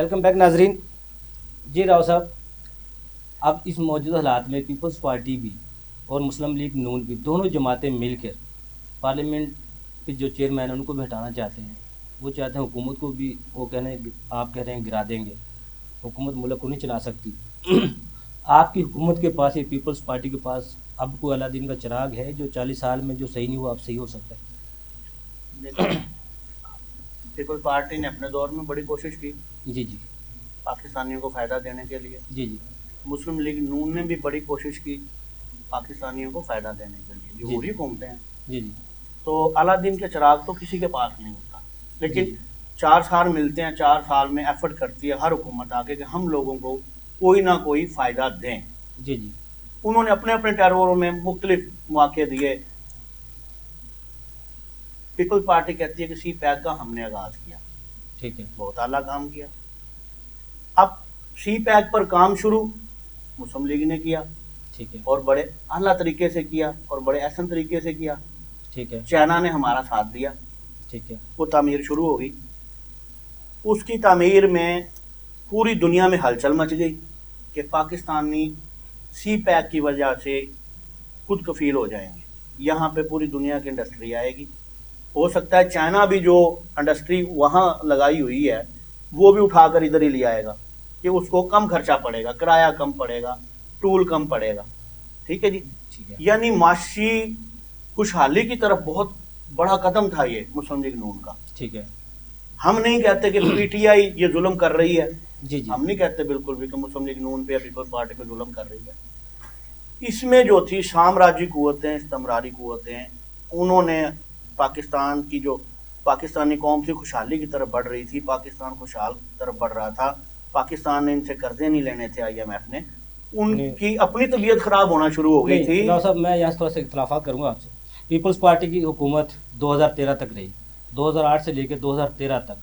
Welcome back नाजरीन। जी राव साहब, अब इस मौजूदा हालात में पीपल्स पार्टी भी और मुस्लिम लीग नून भी दोनों जमातें मिलकर पार्लियामेंट के जो चेयरमैन हैं उनको भी हटाना चाहते हैं। वो चाहते हैं हुकूमत को भी, वो कह रहे हैं, आप कह रहे हैं गिरा देंगे, हुकूमत मुल्क को नहीं चला सकती। आपकी हुकूमत के पास, ये पीपल्स पार्टी के पास अब कोई अलादीन का चिराग है जो 40 साल में जो सही नहीं हुआ अब सही हो सकता है? देखिए, पीपल्स पार्टी ने अपने दौर में बड़ी कोशिश की जी जी पाकिस्तानियों को फ़ायदा देने के लिए। जी जी मुस्लिम लीग नून ने भी बड़ी कोशिश की पाकिस्तानियों को फ़ायदा देने के लिए। जी जमहूरी हुकूमतें हैं जी जी तो अलादीन के चिराग तो किसी के पास नहीं होता, लेकिन जी 4 साल मिलते हैं, 4 साल में एफर्ट करती है हर हुकूमत आके कि हम लोगों को कोई ना कोई फ़ायदा दें। जी जी उन्होंने अपने अपने टेररों में मुख्तलिफ मौके दिए। पीपल्स पार्टी कहती है कि सी पैक का हमने आगाज़ किया, ठीक है। बहुत आला काम किया। अब सी पैक पर काम शुरू मुस्लिम लीग ने किया ठीक है। और बड़े आला तरीके से किया और बड़े अहसन तरीके से किया। ठीक है। चाइना ने हमारा साथ दिया, ठीक है। वो तामीर शुरू हो गई। उसकी तामीर में पूरी दुनिया में हलचल मच गई कि पाकिस्तानी सी पैक की वजह से खुद कफील हो जाएंगे, यहाँ पे पूरी दुनिया की इंडस्ट्री आएगी। हो सकता है चाइना भी जो इंडस्ट्री वहाँ लगाई हुई है वो भी उठाकर इधर ही ले आएगा कि उसको कम खर्चा पड़ेगा, किराया कम पड़ेगा, टूल कम पड़ेगा। ठीक है जी। ठीक है। यानी माशी खुशहाली की तरफ बहुत बड़ा कदम था ये मुस्लिम लीग नून का। ठीक है। हम नहीं कहते कि पीटीआई ये जुल्म कर रही है, जी जी हम नहीं कहते बिल्कुल भी कि मुस्लिम लीग नून पे या पीपल्स पार्टी पे जुल्म कर रही है। इसमें जो थी साम्राज्यी कुव्वतें, इस्तेमरारी कुव्वतें, उन्होंने पाकिस्तान की जो पाकिस्तानी कौम थी खुशहाली की तरफ बढ़ रही थी, पाकिस्तान खुशहाल की तरफ बढ़ रहा था, पाकिस्तान ने इनसे कर्जे नहीं लेने थे आईएमएफ ने, उनकी अपनी तबीयत खराब होना शुरू हो गई थी। साहब, मैं यहाँ थोड़ा सा इख्तलाफात करूँगा आपसे। पीपल्स पार्टी की हुकूमत 2013 तक रही, 2008 से लेकर 2013 तक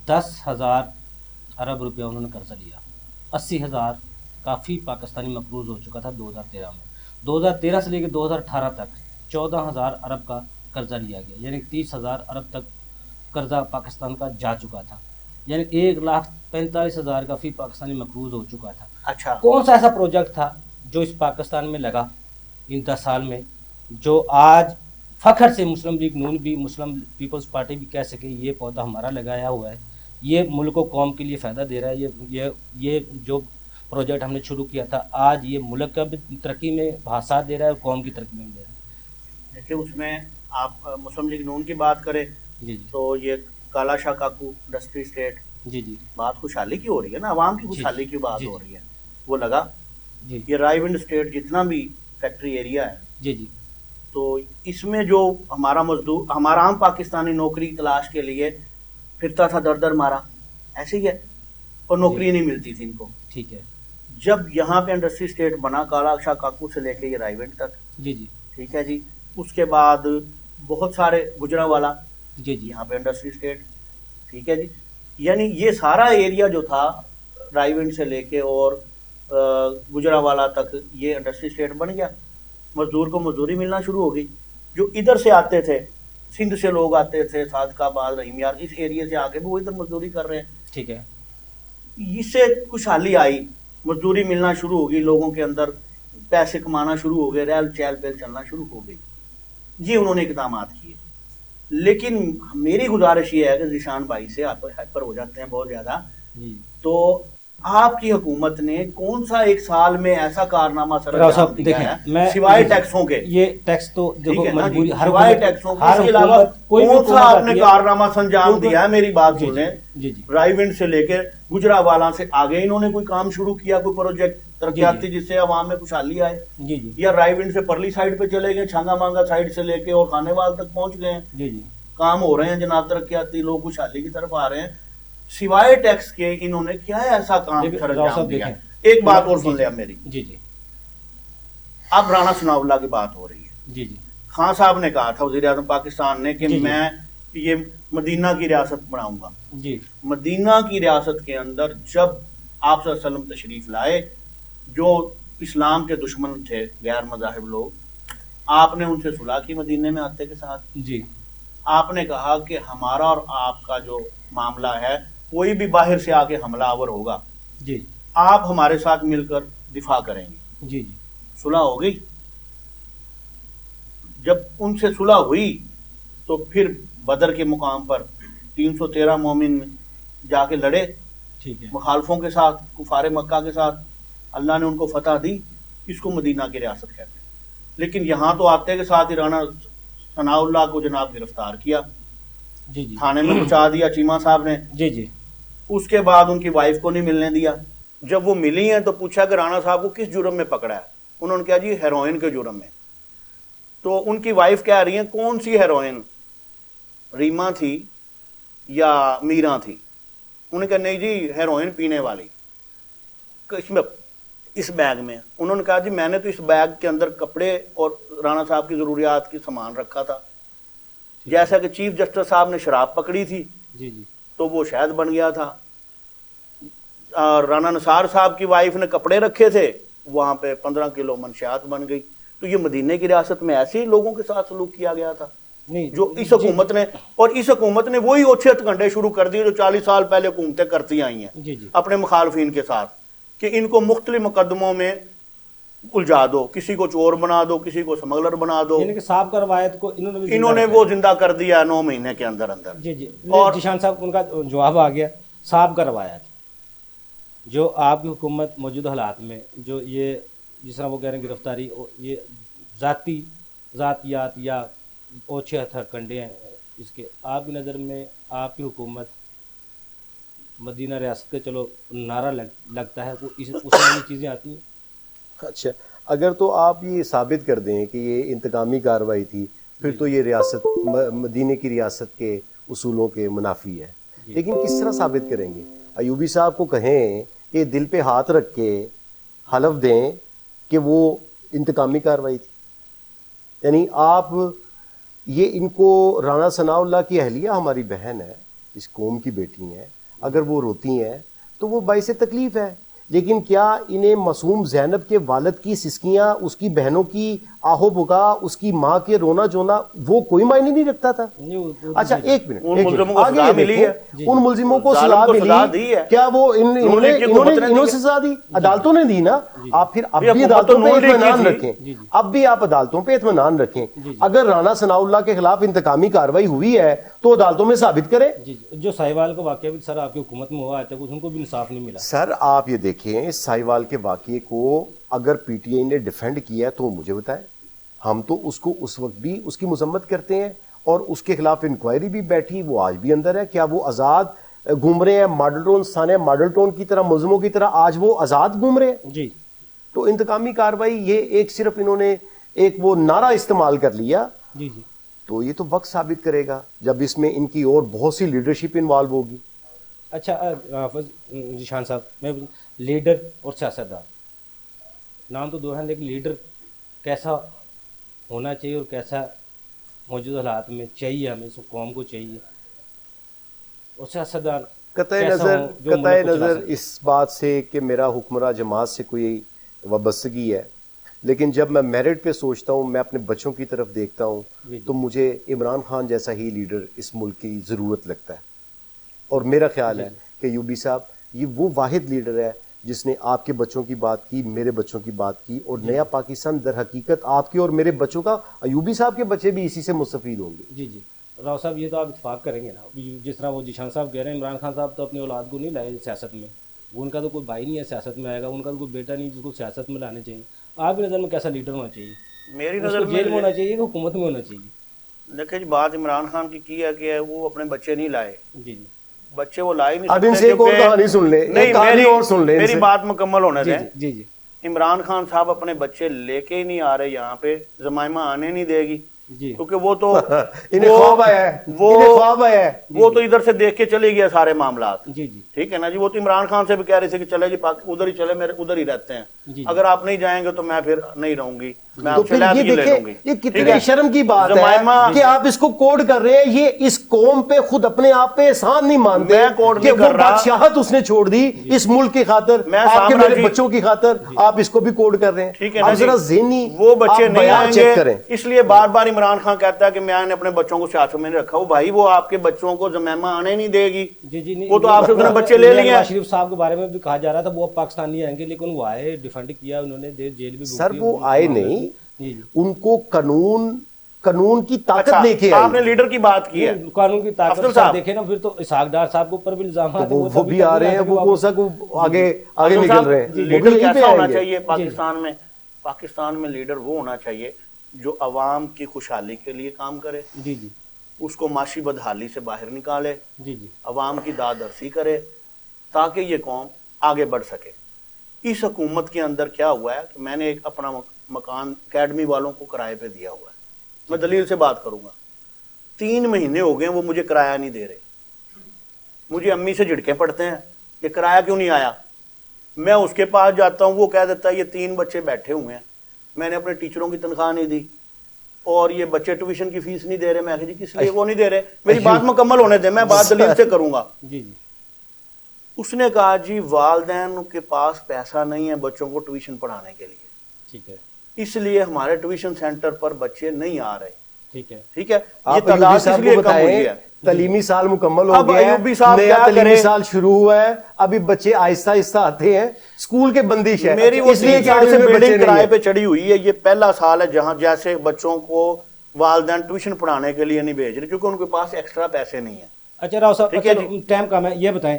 10,000 अरब रुपया उन्होंने कर्जा लिया। 80,000 काफ़ी पाकिस्तानी मकरूज हो चुका था 2013 में। 2013 से लेकर 2018 तक 14,000 अरब का कर्जा लिया गया, यानी 30,000 अरब तक कर्जा पाकिस्तान का जा चुका था, यानी 1,45,000 का फी पाकिस्तानी मकरूज हो चुका था। अच्छा, कौन सा ऐसा प्रोजेक्ट था जो इस पाकिस्तान में लगा इन 10 साल में, जो आज फ़ख्र से मुस्लिम लीग नून भी, मुस्लिम पीपल्स पार्टी भी कह सके ये पौधा हमारा लगाया हुआ है, ये मुल्क को कौम के लिए फ़ायदा दे रहा है, ये जो प्रोजेक्ट हमने शुरू किया था आज ये मुल्क का भी तरक्की में भासात दे रहा है और कौम की तरक्की में दे रहा है? देखिए उसमें आप मुस्लिम लीग नून की बात करें जी जी तो ये काला शाह काकू इंडस्ट्री स्टेट, जी जी बात खुशहाली की हो रही है ना, आवाम की जी खुशहाली की बात जी हो रही है, वो लगा। जी ये रायविंड स्टेट जितना भी फैक्ट्री एरिया है, जी जी तो इसमें जो हमारा मजदूर, हमारा आम पाकिस्तानी नौकरी तलाश के लिए फिरता था दर दर मारा, ऐसे ही है, और नौकरी नहीं मिलती थी इनको। ठीक है। जब यहाँ पे इंडस्ट्री स्टेट बना काला शाह काकू से लेके ये रायविंड तक, जी जी ठीक है जी, उसके बाद बहुत सारे गुजरांवाला, जी जी यहाँ पे इंडस्ट्री स्टेट, ठीक है जी, यानी ये सारा एरिया जो था रायविंड से लेके और गुजरांवाला तक ये इंडस्ट्री स्टेट बन गया। मजदूर को मजदूरी मिलना शुरू हो गई। जो इधर से आते थे, सिंध से लोग आते थे, सादकाबाद, रहीम यार, इस एरिया से आके भी वो इधर मजदूरी कर रहे हैं। ठीक है। इससे खुशहाली आई, मजदूरी मिलना शुरू हो गई, लोगों के अंदर पैसे कमाना शुरू हो गए, रहल चहल पहल चलना शुरू हो गई। ये उन्होंने इकदाम किए। लेकिन मेरी गुजारिश ये है कि जिशान भाई से आप हाइपर हो जाते हैं बहुत ज्यादा, जी तो आपकी हुकूमत ने कौन सा एक साल में ऐसा कारनामा सर अंजाम दिया है सिवाय टैक्सों के? ये टैक्स तो देखो मजबूरी, हर सिवाय टैक्सों के, इसके अलावा कौन सा आपने कारनामा संजाम दिया है? मेरी बात सुने। जी जी रायविंड से लेकर गुजरांवाला से आगे इन्होंने कोई काम शुरू किया, कोई प्रोजेक्ट तरक्याती जिससे आवाम में खुशहाली आए? जी जी या रायविंड से परली साइड पे चले गए, छांगा मांगा साइड से लेके और खानेवाल तक पहुंच गए हैं, जी जी काम हो रहे हैं जनाब, तरक्याती, लोग खुशहाली की तरफ आ रहे हैं। सिवाय टैक्स के इन्होंने क्या ऐसा काम अंजाम दिया? एक बात और सुन लिया मेरी। जी जी अब राणा सनाउल्लाह की बात हो रही है। जी जी खान साहब ने कहा था, वज़ीर आज़म पाकिस्तान ने, कि जी, जी। मैं ये मदीना की रियासत बनाऊंगा। जी मदीना की रियासत के अंदर जब आप सल्लल्लाहु अलैहि वसल्लम तशरीफ लाए, जो इस्लाम के दुश्मन थे, गैर मज़ाहिब लोग, आपने उनसे सुलह की मदीने में आते के साथ। जी आपने कहा कि हमारा और आपका जो मामला है कोई भी बाहर से आके हमलावर होगा, जी आप हमारे साथ मिलकर दिफा करेंगे। जी जी सुलह हो गई। जब उनसे सुलह हुई तो फिर बदर के मुकाम पर 313 मोमिन जाके लड़े ठीक है। मुखालफों के साथ, कुफारे मक्का के साथ। अल्लाह ने उनको फतह दी। इसको मदीना की रियासत कहते हैं। लेकिन यहाँ तो आते के साथ ही राणा सनाउल्लाह को जनाब गिरफ्तार किया, जी जी थाने में पहुंचा दिया चीमा साहब ने। जी जी उसके बाद उनकी वाइफ को नहीं मिलने दिया। जब वो मिली हैं तो पूछा कि राणा साहब को किस जुर्म में पकड़ा है। उन्होंने कहा जी हेरोइन के जुर्म में। तो उनकी वाइफ कह रही है कौन सी हेरोइन, रीमा थी या मीरा थी? उन्होंने कहा नहीं जी हेरोइन पीने वाली, इसमें इस बैग में। उन्होंने कहा जी मैंने तो इस बैग के अंदर कपड़े और राणा साहब की जरूरियात की सामान रखा था। जैसा कि चीफ जस्टिस साहब ने शराब पकड़ी थी जी जी तो वो शहद बन गया था। और राणा निसार साहब की वाइफ ने कपड़े रखे थे, वहां पे 15 किलो मंशियात बन गई। तो ये मदीने की रियासत में ऐसे ही लोगों के साथ सलूक किया गया था नहीं जो इस हुकूमत ने, और इस हुकूमत ने वही ओछे हथकंडे शुरू कर दिए जो 40 साल पहले हुकूमतें करती आई हैं जी जी अपने मुखालफिन के साथ, कि इनको मुख्तलिफ मुकदमों में उलझा दो, किसी को चोर बना दो, किसी को स्मगलर बना दो। यानी कि साहब का रवायत को इन्होंने भी जिंदा इन्होंने रखा वो है। जिंदा कर दिया 9 महीने के अंदर अंदर। जी जी और- और जिशान साहब उनका जवाब आ गया। साहब का रवायत जो आपकी हुकूमत मौजूदा हालात में जो ये जिस तरह वो कह रहे हैं गिरफ्तारी ये ज़ातियात या ओछे हथकंडे हैं, इसके आपकी नज़र में आपकी हुकूमत मदीना रियासत के चलो नारा लगता है वो उसमें ये चीज़ें आती हैं। अच्छा, अगर तो आप ये साबित कर दें कि ये इंतकामी कार्रवाई थी, फिर तो ये रियासत मदीने की रियासत के उसूलों के मुनाफी है। लेकिन किस तरह साबित करेंगे? अयूबी साहब को कहें कि दिल पे हाथ रख के हलफ दें कि वो इंतकामी कार्रवाई थी। यानी आप ये इनको, राणा सनाउल्लाह की अहलिया हमारी बहन है, इस कौम की बेटी हैं, अगर वो रोती हैं तो वो बाइसे तकलीफ है। लेकिन क्या इन्हें मासूम ज़ैनब के वालिद की सिसकियां, उसकी बहनों की आहो बुका, उसकी माँ के रोना जोना, वो कोई मायने नहीं रखता था? अच्छा एक मिनट, उन मुल्जिमों को सजा मिली है। उन मुल्जिमों को जालिम को सजा दी मिली है। क्या वो इन्होंने सजा दी? अदालतों ने दी ना। आप फिर अब भी अदालतों पे इत्मीनान रखें, अब भी आप अदालतों पे इत्मीनान रखें। अगर राणा सनाउल्लाह के खिलाफ इंतकामी कार्रवाई हुई है तो अदालतों में साबित करें। जी जो साहिवाल का वाकया भी सर आपकी हुकूमत में हुआ है, उनको भी इंसाफ नहीं मिला। सर आप ये देखें, साहिवाल के वाकये को अगर पीटीआई ने डिफेंड किया है तो मुझे बताएं। हम तो उसको उस वक्त भी उसकी मजम्मत करते हैं और उसके खिलाफ इंक्वायरी भी बैठी, वो आज भी अंदर है। क्या वो आज़ाद घूम रहे हैं मॉडल टाउन स्थान, मॉडल टाउन की तरह, मुल्जिमों की तरह आज वो आज़ाद घूम रहे हैं? जी तो इंतकामी कार्रवाई ये एक सिर्फ इन्होंने एक वो नारा इस्तेमाल कर लिया। जी जी तो ये तो वक्त साबित करेगा जब इसमें इनकी और बहुत सी लीडरशिप इन्वॉल्व होगी। अच्छा जिशान साहब, मैं लीडर और सियासतदान नाम तो दो हैं, लेकिन लीडर कैसा होना चाहिए और कैसा मौजूदा हालात में चाहिए, हमें इस कौम को चाहिए, और सियासतदान कतई कैसा नज़र हो जो मुल्क को चला सके। इस बात से कि मेरा हुक्मरान जमात से कोई वाबस्तगी है, लेकिन जब मैं मेरिट पे सोचता हूँ, मैं अपने बच्चों की तरफ देखता हूँ, तो मुझे इमरान खान जैसा ही लीडर इस मुल्क की ज़रूरत लगता है। और मेरा ख्याल है कि यूबी साहब ये वो वाहिद लीडर है जिसने आपके बच्चों की बात की, मेरे बच्चों की बात की, और नया पाकिस्तान दर हकीकत आपके और मेरे बच्चों का, अयूबी साहब के बच्चे भी इसी से मुस्तफीद होंगे। जी जी राव साहब, ये तो आप इत्तेफाक करेंगे ना। अभी जिस तरह वो जिशान साहब कह रहे हैं, इमरान खान साहब तो अपनी औलाद को नहीं लाए सियासत में, उनका तो कोई भाई नहीं है सियासत में आएगा, उनका तो कोई बेटा नहीं जिसको सियासत में लाने चाहिए। आपकी नज़र में कैसा लीडर होना चाहिए? मेरी उसको नज़र जेल में में होना चाहिए कि हुकूमत में होना चाहिए? देखिए जी, बात इमरान खान की है कि वो अपने बच्चे नहीं लाए। जी जी बच्चे वो ला ही नहीं अब सकते इनसे एक और क्योंकि- कहानी सुन ले, नहीं, एक कहानी और सुन ले मेरी इनसे। बात मुकम्मल होने जी दें। जी जी इमरान खान साहब अपने बच्चे लेके ही नहीं आ रहे यहाँ पे, जमाइमा आने नहीं देगी जी क्योंकि वो तो इन्हें ख्वाब आया है, इन्हें ख्वाब आया है। वो तो इधर से देख के चले गया सारे मामला। जी जी ठीक है ना जी। वो तो इमरान खान से भी कह रहे थे कि चले जी उधर ही चले, मेरे उधर ही रहते जी, हैं, जी। अगर आप नहीं जाएंगे तो मैं फिर नहीं रहूंगी। میں تو آپ سے پھر یہ علیحدگی لے لوں دیکھیں گی. یہ ٹھیک کتنے ہے؟ شرم کی بات زمائمہ ہے کہ آپ اس کو کوڈ کر رہے ہیں. یہ اس قوم پہ خود اپنے آپ پہ احسان نہیں مانتے میں کوڈ کہ نہیں وہ کر رہا. بادشاہت اس نے چھوڑ دی اس ملک کی خاطر, میں آپ کے میرے سامراجی- بچوں کی خاطر آپ اس کو بھی کوڈ کر رہے ہیں. ٹھیک ہے نا آپ جی, ذرا ذہنی وہ بچے آپ نہیں بیان آئیں چیک گے, کریں. اس لیے بار بار عمران خان کہتا ہے کہ میں نے اپنے بچوں کو سیاست میں نہیں رکھا. وہ بھائی وہ آپ کے بچوں کو زمامہ آنے نہیں دے گی. جی جی نہیں, وہ تو آپ سے اس نے بچے لے لیے نواز ہیں. شریف صاحب کے بارے میں بھی کہا جا رہا تھا وہ اب پاکستانی آئیں گے, لیکن وہ آئے, ڈیفینڈ کیا انہوں نے, جیل بھی سر وہ آئے نہیں, جی ان کو قانون کی طاقت اچھا, لے کے آپ نے آئی. لیڈر کی بات کی ہے. قانون کی افضل طاقت صاحب. دیکھیں نا, پھر تو اسحاق ڈار صاحب کے اوپر بھی الزامات تو وہ بھی آ رہے ہیں, وہ کون سا آگے افضل نکل صاحب, رہے ہیں, وہ بھی لیڈر یہیں پہ کیسا ہونا آئیں گے. چاہیے پاکستان میں؟ پاکستان میں لیڈر وہ ہونا چاہیے جو عوام کی خوشحالی کے لیے کام کرے, جی جی اس کو معاشی بدحالی سے باہر نکالے, جی جی عوام کی داد رسی کرے تاکہ یہ قوم آگے بڑھ سکے. اس حکومت کے اندر کیا ہوا ہے کہ میں نے ایک اپنا مکان اکیڈمی والوں کو کرائے پہ دیا ہوا ہے. میں دلیل سے بات کروں گا. 3 مہینے ہو گئے وہ مجھے کرایہ نہیں دے رہے. مجھے امی سے جھڑکیں پڑتے ہیں کہ کرایہ کیوں نہیں آیا. میں اس کے پاس جاتا ہوں, وہ کہہ دیتا ہے یہ 3 بچے بیٹھے ہوئے ہیں, میں نے اپنے ٹیچروں کی تنخواہ نہیں دی اور یہ بچے ٹیوشن کی فیس نہیں دے رہے. میں کہا جی کس لیے وہ نہیں دے رہے, میری بات مکمل ہونے دیں, میں بات دلیل سے کروں گا. جی جی اس نے کہا جی والدین کے پاس پیسہ نہیں ہے بچوں کو ٹیوشن پڑھانے کے لیے, ٹھیک ہے اس لیے ہمارے ٹیوشن سینٹر پر بچے نہیں آ رہے. ٹھیک ہے ٹھیک ہے, یہ آپ تعداد ایوبی اس صاحب لیے کو کم ہوئی بتائیں ہے. تعلیمی سال مکمل ہو اب گیا ایوبی صاحب ہے, نیا کیا تعلیمی کرے؟ سال شروع ہوا ہے, ابھی بچے آہستہ آہستہ آتے ہیں, اسکول کے بندش ہے, میری وہ اس لیے 3 سال سے اکیڈمی میں بچے بلڈنگ نہیں کرائے ہیں. پہ چڑھی ہوئی ہے. یہ پہلا سال ہے جہاں جیسے بچوں کو والدین ٹیوشن پڑھانے کے لیے نہیں بھیج رہے کیونکہ ان کے پاس ایکسٹرا پیسے نہیں ہیں. اچھا راؤ صاحب, ٹھیک ہے اچھا ٹائم کم ہے, یہ بتائیں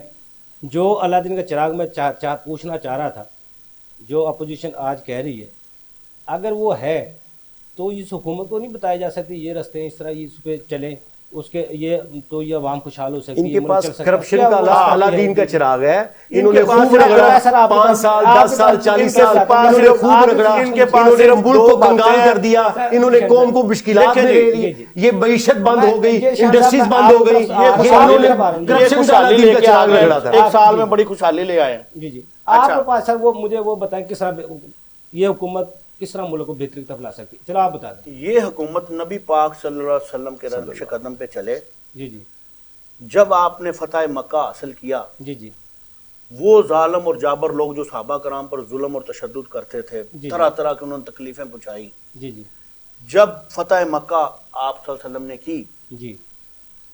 جو علادین کا چراغ میں پوچھنا چاہ رہا تھا, جو اپوزیشن آج کہہ رہی ہے, اگر وہ ہے تو اس حکومت کو نہیں بتایا جا سکتی یہ رستے ہیں اس طرح اس پہ چلیں, اس کے یہ تو یہ عوام خوشحال ہو سکتی ہے, ان کے ملک پاس چل سکتا ہے. کرپشن کیا کا وہ بات اللہ ہے؟ دین کا چراغ ہے, ان انہوں کے نے پاس خوب رگڑا, سر آپ 5 سال 10 سال 40 سال انہوں نے خوب رگڑا, ان کے پاس انہوں نے صرف ملک 2 کو کنگال باتیں کر دیا, انہوں نے قوم کو مشکلات میں لے لی, یہ معیشت بند ہو گئی, انڈسٹریز بند ہو گئی, یہ یہ انہوں نے خوشحالی کرپشن کا اللہ دین کا چراغ رگڑا تھا. 1 سال میں بڑی خوشحالی لے آئے. جی جی آپ کے پاس سر وہ مجھے وہ بتائیں کس طرح یہ حکومت کس طرح ملک کو بہتری کی طرف لا سکتی, چلو آپ بتا دیں. یہ حکومت نبی پاک صلی اللہ علیہ وسلم کے نقش قدم پہ چلے. جی جی جب آپ نے فتح مکہ حاصل کیا, جی جی وہ ظالم اور جابر لوگ جو صحابہ کرام پر ظلم اور تشدد کرتے تھے, جی طرح طرح کے انہوں نے تکلیفیں پہنچائی. جی جی جب فتح مکہ آپ صلی اللہ علیہ وسلم نے کی, جی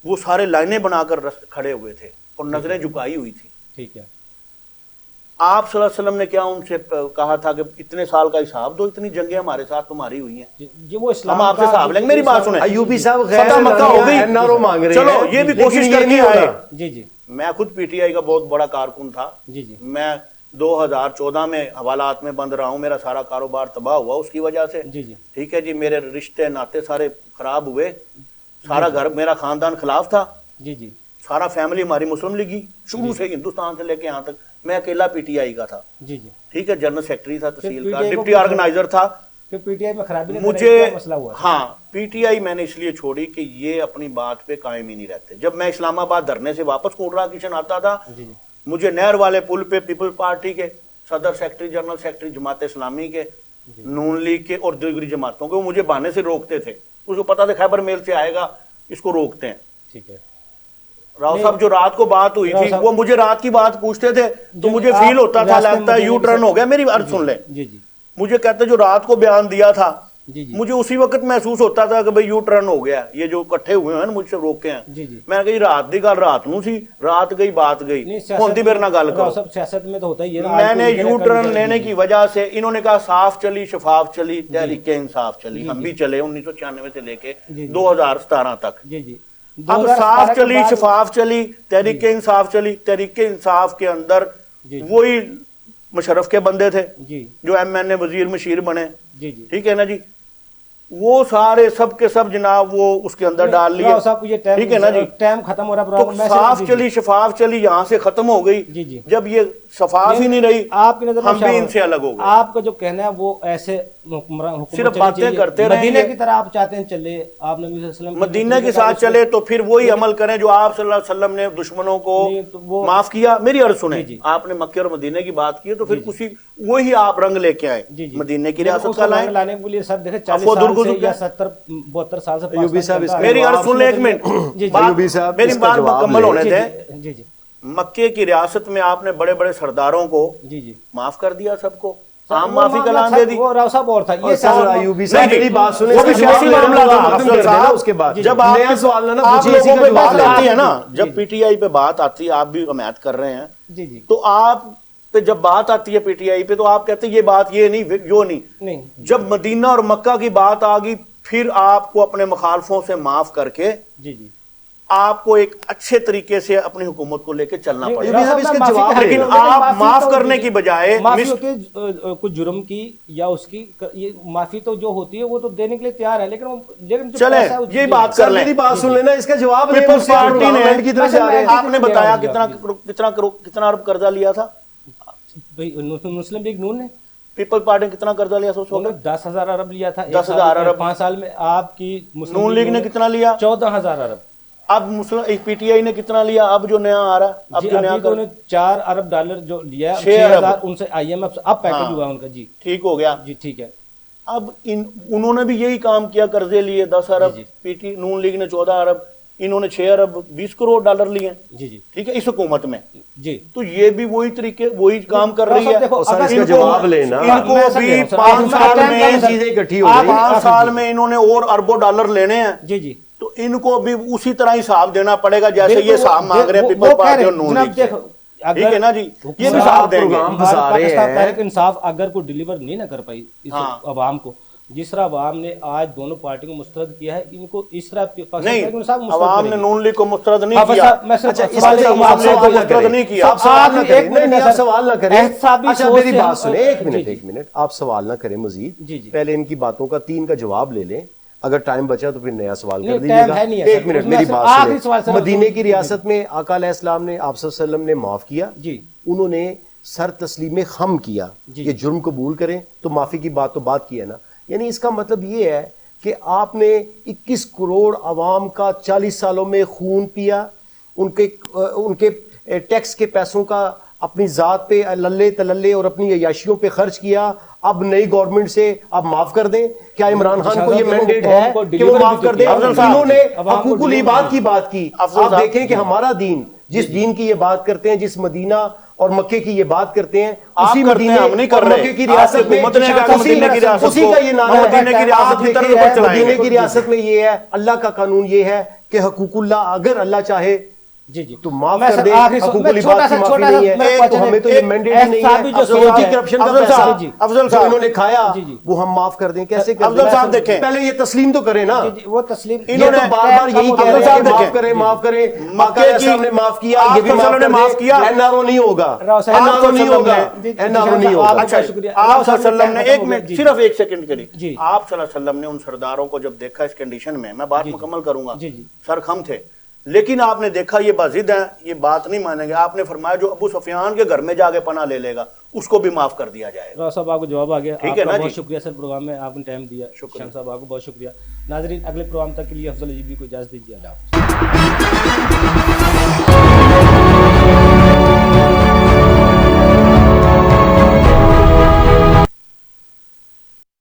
وہ سارے لائنیں بنا کر کھڑے ہوئے تھے اور نظریں جھکائی ہوئی تھی. ٹھیک ہے, آپ صلی اللہ علیہ وسلم نے کیا ان سے کہا تھا کہ اتنے سال کا حساب دو, اتنی جنگیں ہمارے ساتھ تمہاری ہوئی ہیں, جی وہ اسلام ہم آپ سے حساب لیں گے. میری بات سنیں, ایوبی صاحب غیر فتح مکہ ہو گئی, این آر او مانگ رہے ہیں, چلو یہ بھی کوشش لیکن کر نہیں کے آئے. ہونا. جی جی میں خود پی ٹی آئی کا بہت بڑا کارکن تھا. جی جی میں 2014 میں حوالات میں بند رہا ہوں, میرا سارا کاروبار تباہ ہوا اس کی وجہ سے. جی جی ٹھیک ہے جی, میرے رشتے ناتے سارے خراب ہوئے, سارا گھر میرا خاندان خلاف تھا, جی جی سارا فیملی ہماری مسلم لیگی شروع سے ہندوستان سے لے کے یہاں تک. میں اکیلا پی ٹی آئی کا تھا. جی جی ٹھیک ہے, جنرل سیکرٹری تھا تحصیل کا, PTI کو ڈپٹی آرگنائزر تھا. پھر پی ٹی آئی میں خرابی نہیں مجھے کیا مسئلہ ہوا تھا؟ ہاں پی ٹی آئی میں نے اس لیے چھوڑی کہ یہ اپنی بات پہ قائم ہی نہیں رہتے. جب میں اسلام آباد دھرنے سے واپس کوٹرا کشن آتا تھا, جی جی مجھے نہر والے پل پہ پیپل پارٹی کے صدر secretary, general secretary, Jamaat Islami کے, نون لیگ کے اور دیگری جماعتوں کے, وہ مجھے بہانے سے روکتے تھے. اس کو پتا تھا خیبر میل سے آئے گا, اس کو روکتے ہیں. ٹھیک ہے, راؤ صاحب جو رات کو بات ہوئی تھی, وہ مجھے رات کی بات پوچھتے تھے تو مجھے فیل ہوتا تھا, لگتا ہے یو ٹرن ہو گیا. میری عرض سن لیں, جی جی مجھے کہتے جو رات کو بیان دیا تھا, جی جی مجھے اسی وقت محسوس ہوتا تھا کہ بھئی یو ٹرن ہو گیا, یہ جو اکٹھے ہوئے ہیں مجھ سے روکے ہیں. جی جی میں نے کہا جی رات دی گل رات نو سی, رات گئی بات گئی, ہوندی میرے نال گل کرو. سیاست میں تو ہوتا ہی ہے نا. میں نے یو ٹرن لینے کی وجہ سے, انہوں نے کہا صاف چلی, شفاف چلی, تحریک انصاف چلی, ہم بھی چلے 1996 سے لے کے 2017 تک. جی جی اب صاف چلی, شفاف چلی, تحریک انصاف چلی. تحریک انصاف کے اندر وہی مشرف کے بندے تھے جی جو ایم این اے وزیر مشیر بنے. جی جی ٹھیک ہے نا جی, وہ سارے سب کے سب جناب وہ اس کے اندر ڈال لیے. ٹھیک ہے نا جی, ٹائم ختم ہو رہا تو صاف چلی, شفاف چلی, یہاں سے ختم ہو گئی. جی جی جب یہ شفاف ہی نہیں رہی, آپ کی نظر ہم بھی ان سے الگ ہو گئے. آپ کا جو کہنا ہے وہ ایسے सिर्फ बातें करते रहेंगे। मदीने की तरह आप चाहते हैं चले, आप नबी सल्लल्लाहु अलैहि वसल्लम मदीना के साथ चले तो फिर वही अमल करें जो आप सल्लल्लाहु अलैहि वसल्लम ने दुश्मनों को नहीं, तो वो- माफ किया। मेरी अर्ज सुने, जी, जी। आपने मक्के और मदीने की बात की है तो फिर उसी वही आप रंग लेके आए, जी, जी। मदीने की लेकिन रियासत उसको का लाए। लाने के लिए सर देखे 40 अफवाह साल दुर्गुद से या क्या? 70-72 साल से अयूबी साहब, पाकिस्तान इसका मेरी चलता है। अर्ज सुन ले एक मिनट, जी, जी। बात- अयूबी साहब, मेरी इसका बात जवाब मुकम्मल लें। होने जी, दें। जी जी मक्के की रियासत में आपने बड़े बड़े सरदारों को जी जी माफ कर दिया, सबको सर, आम वो माफी का मामला ऐलान था, दे दी। वो राव साहब और था और ये सर साहब अयूबी साहब नहीं, मेरी बात सुने, वो भी इसका सियासी जवाब मामला था खत्म अफजल कर देना साहब। उसके बाद। जब नया आप सवाल ना आप पूछिए, इसी लोगों का पे जवाब बात लें। आती है ना, जी, जब जी। पीटीआई पे बात आती है, आप भी हमायत कर रहे हैं, जी जी तो आप पे जब बात आती है पीटीआई पे तो आप कहते हैं ये बात ये नहीं यो नहीं। नहीं जब मदीना और मक्का की बात आ गई फिर आपको अपने मुखालफों से माफ करके जी जी आपको एक अच्छे तरीके से अपनी हुकूमत को लेकर चलना ये पड़ेगा। अयूबी साहब, इसका माफी जवाब कर लें। रही हूँ, लेकिन आप माफी माफ तो करने जी, की बजाय माफी मिस- होती है कुछ जुर्म की या उसकी ये माफी तो जो होती है वो तो देने के लिए तैयार है, लेकिन जो चले पैसा है, ये जी, बात सर कर लें। मेरी बात सुन लेना, इसका जवाब लें। पीपल्स पार्टी ने गवर्नमेंट की तरफ जा रहे हैं। आपने बताया जी, कितना जी। कितना कितना अरब कर्जा लिया था भाई मुस्लिम लीग नून ने पीपल पार्टी ने कितना कर्जा लिया सोचो। उन्होंने 10,000 अरब लिया था 10,000 अरब। 5 साल में। आपकी मुस्लिम नून लीग ने कितना लिया? 14,000 अरब। अब मुस्लिम पीटीआई ने कितना लिया? अब जो नया आ रहा है, अब जी जो नया अभी तो उन्होंने 4 अरब डॉलर जो लिया, 6 अरब। 6,000 उनसे IMF से अब पैकेज हाँ। हुआ उनका। जी ठीक हो गया। जी ठीक है। अब उन्होंने भी यही काम किया, कर्जे लिए 10 अरब, जी, जी। पीटी नून लीग ने 14 अरब, इन्होंने 6 अरब 20 करोड़ डॉलर लिए। जी जी ठीक है, इस हुकूमत में जी तो ये भी वही तरीके वही काम कर रही है। देखो, सर, अगर इसका इनको- जवाब लेना। इनको मैं भी समझ रहा हूं, 5 सर, साल टाइम में कम है, सर। चीजें इकट्ठी हो आप- गई। 5 साल में इन्होंने और अरबों डॉलर लेने हैं, जी जी तो इनको भी उसी तरह हिसाब देना पड़ेगा जैसे बिल्कुल ये वो- हिसाब मांग रहे हैं वो पीपल कह पार्टी रहे और हैं, नून जनाब लीग से। देखो, ठीक है ना जी, ये भी सर, हिसाब आप देंगे। प्रोग्राम फंसा रहे हैं। तहरीक इंसाफ अगर को डिलीवर नहीं ना कर पाई इस हाँ। अवाम को, जिस तरह अवाम ने आज दोनों पार्टी को मुस्तरद किया है, इनको इस तरह पाकिस्तान नहीं, तहरीक इंसाफ मुस्तरद अवाम ने करेगी। नून लीग को मुस्तरद नहीं हाँ, बस किया। आप- मैं सिर्फ अच्छा, सवाल इसका से- जवाब आप सवाल ना मुस्तरद करें। नहीं किया। आप सवाल ना एक करें। मिनट नहीं, है, आप सर। सवाल ना करें। एहसाबी अच्छा, सोच मेरी से बात हम- सुने, एक जी, मिनट जी। एक मिनट, आप सवाल ना करें मजीद। जी, जी। पहले इनकी बातों का 3 का जवाब ले लें, अगर टाइम बचा तो फिर नया सवाल कर नहीं, दीजिएगा। टाइम है नहीं है, एक सर। मिनट उसमें मेरी सिर्फ बात आखिरी सवाल, सुने। सर। मदीने की जी, रियासत में आका अलैहिस्सलाम ने आप सल्लल्लाहु अलैहि वसल्लम ने माफ किया, जी उन्होंने सर तस्लीम खम किया, जी। ये जुर्म कबूल करें तो माफी की बात तो बात की है ना। यानी इसका मतलब ये है कि आपने 21 करोड़ अवाम का 40 सालों में खून पिया, उनके टैक्स के पैसों का अपनी जात पे लल्ले तलल्ले और अपनी अयाशियों पे खर्च किया। अब नई गवर्नमेंट से आप माफ कर दें। क्या इमरान खान को ये मैंडेट है कि वो माफ कर दें? इन्होंने हकूकुल इबाद की बात की। आप देखें कि हमारा दीन, जिस दीन की ये बात करते हैं, जिस मदीना और मक्के की ये बात करते हैं, उसी मदीने हम नहीं कर और रहे। मक्के की रियासत में हुकूमत ने कहा मदीने की रियासत उसी का ये नारा को है। मदीने की रियासत आप की तरफ देखिए, ऊपर चलाएंगे। मदीने की रियासत में ये है, अल्लाह का कानून ये है कि हकूकुल्लाह अगर अल्लाह चाहे जी जी तो माफ मैं कर सर दे। आखिरी सवाल- हकूकुल मैं इबाद छोटा की सा- माफी छोटा सा- नहीं है, मैं तो क्वेश्चन हमें तो ये एक- मैंडेट ही नहीं एहसाबी जो है। सोच एंटी है। करप्शन का अफजल पैसा साहब, जी, अफजल जो साहब, इन्होंने खाया जी, जी। वो हम माफ कर दें, कैसे कर अफजल दें? साहब देखें, पहले ये तस्लीम तो करें ना। जी, जी, वो तस्लीम ये इन्होंने तो बार बार यही कह रहे अफजल हैं साहब कि माफ देखें, करें, माफ करें। मक्के मक्के की- ने माफ किया, आप ये भी तो माफ सल्लल्लाहु ने कर माफ दें। किया। एनआरओ नहीं होगा, राव साहब, एनआरओ नहीं होगा, जी, जी, एनआरओ जी, नहीं आप- होगा। बहुत शुक्रिया। आप सल्लल्लाहु ने एक मिनट जी, सिर्फ एक सेकंड के लिए, जी। आप सल्लल्लाहु अलैहि वसल्लम ने उन सरदारों को जब देखा इस कंडीशन में, मैं बात जी, जी। मुकम्मल करूंगा, जी, जी। सर खम थे, लेकिन आपने देखा ये बाजिद हैं, ये बात नहीं मानेंगे। आपने फरमाया जो अबू सुफियान के घर में जाके पनाह ले लेगा उसको भी माफ कर दिया जाएगा। राव साहब आपको जवाब आ गया। ठीक है आपका ना बहुत जी? शुक्रिया सर, प्रोग्राम में आपने टाइम दिया। शुक्रिया। शाम साहब आपको बहुत शुक्रिया। नाजरीन, अगले प्रोग्राम तक के लिए अफजल अजीबी को इजाजत दीजिए। अल्लाह हाफ़िज़।